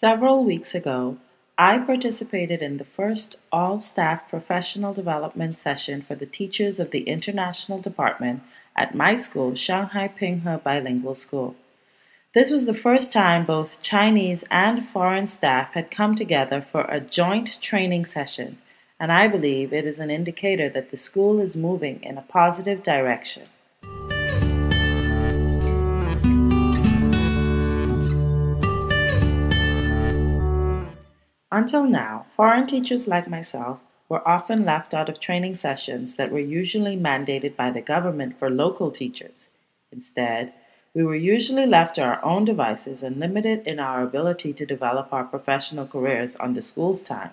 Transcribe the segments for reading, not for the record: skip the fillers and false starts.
Several weeks ago, I participated in the first all-staff professional development session for the teachers of the International Department at my school, Shanghai Pinghe Bilingual School. This was the first time both Chinese and foreign staff had come together for a joint training session, and I believe it is an indicator that the school is moving in a positive direction. Until now, foreign teachers like myself were often left out of training sessions that were usually mandated by the government for local teachers. Instead, we were usually left to our own devices and limited in our ability to develop our professional careers on the school's time.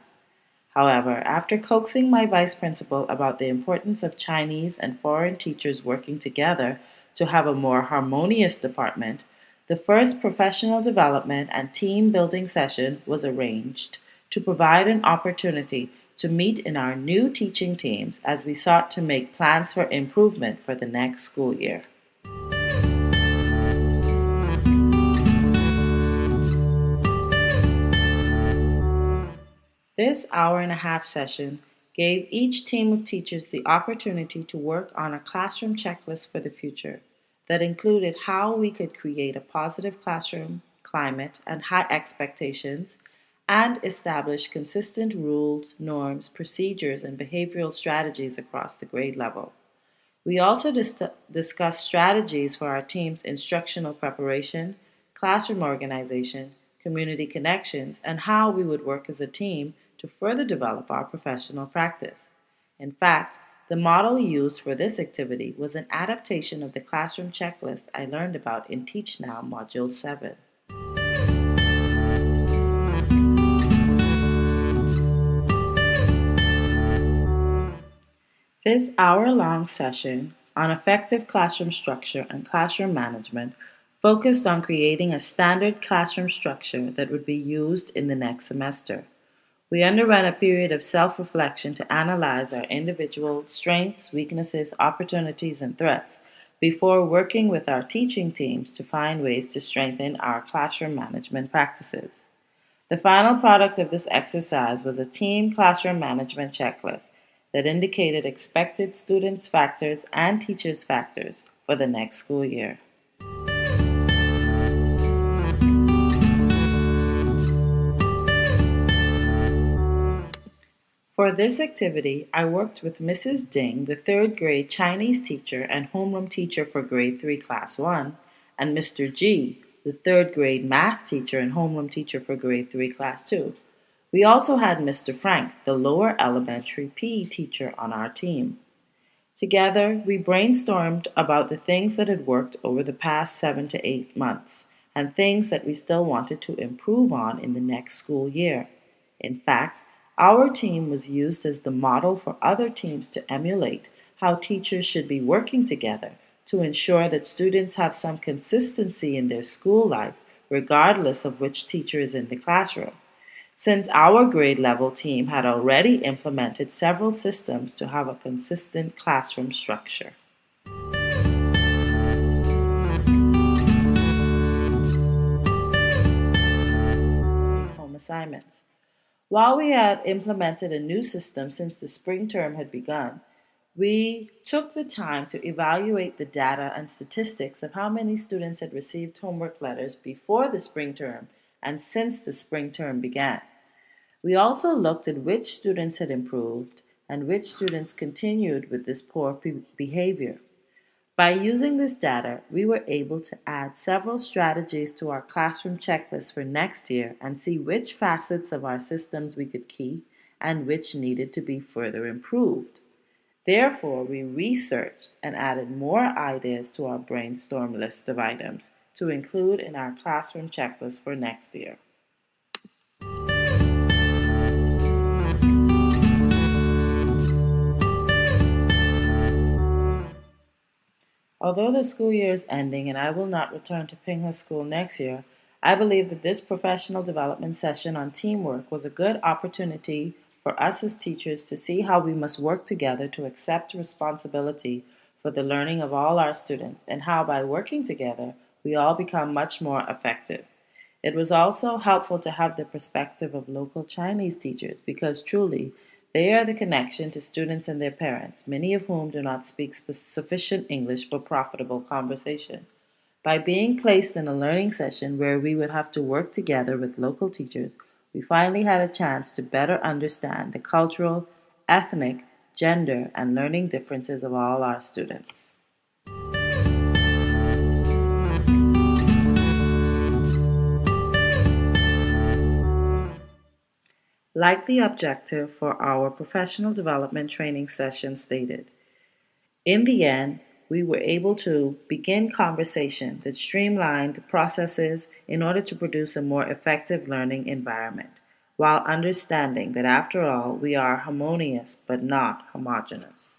However, after coaxing my vice principal about the importance of Chinese and foreign teachers working together to have a more harmonious department, the first professional development and team building session was arranged to provide an opportunity to meet in our new teaching teams as we sought to make plans for improvement for the next school year. This hour-and-a-half session gave each team of teachers the opportunity to work on a classroom checklist for the future that included how we could create a positive classroom climate and high expectations and establish consistent rules, norms, procedures, and behavioral strategies across the grade level. We also discussed strategies for our team's instructional preparation, classroom organization, community connections, and how we would work as a team to further develop our professional practice. In fact, the model used for this activity was an adaptation of the classroom checklist I learned about in Teach Now Module 7. This hour-long session on effective classroom structure and classroom management focused on creating a standard classroom structure that would be used in the next semester. We underwent a period of self-reflection to analyze our individual strengths, weaknesses, opportunities, and threats before working with our teaching teams to find ways to strengthen our classroom management practices. The final product of this exercise was a team classroom management checklist that indicated expected students' factors and teachers' factors for the next school year. For this activity, I worked with Mrs. Ding, the third grade Chinese teacher and homeroom teacher for grade 3 class 1, and Mr. G, the third grade math teacher and homeroom teacher for grade 3 class 2. We also had Mr. Frank, the lower elementary PE teacher, on our team. Together, we brainstormed about the things that had worked over the past 7 to 8 months and things that we still wanted to improve on in the next school year. In fact, our team was used as the model for other teams to emulate how teachers should be working together to ensure that students have some consistency in their school life, regardless of which teacher is in the classroom. Since our grade level team had already implemented several systems to have a consistent classroom structure. Home assignments. While we had implemented a new system since the spring term had begun, we took the time to evaluate the data and statistics of how many students had received homework letters before the spring term and since the spring term began. We also looked at which students had improved and which students continued with this poor behavior. By using this data, we were able to add several strategies to our classroom checklist for next year and see which facets of our systems we could keep and which needed to be further improved. Therefore, we researched and added more ideas to our brainstorm list of items to include in our classroom checklist for next year. Although the school year is ending and I will not return to Pinghe School next year, I believe that this professional development session on teamwork was a good opportunity for us as teachers to see how we must work together to accept responsibility for the learning of all our students and how by working together we all become much more effective. It was also helpful to have the perspective of local Chinese teachers because truly they are the connection to students and their parents, many of whom do not speak sufficient English for profitable conversation. By being placed in a learning session where we would have to work together with local teachers, we finally had a chance to better understand the cultural, ethnic, gender, and learning differences of all our students. Like the objective for our professional development training session stated, in the end, we were able to begin conversation that streamlined processes in order to produce a more effective learning environment, while understanding that after all, we are harmonious but not homogeneous.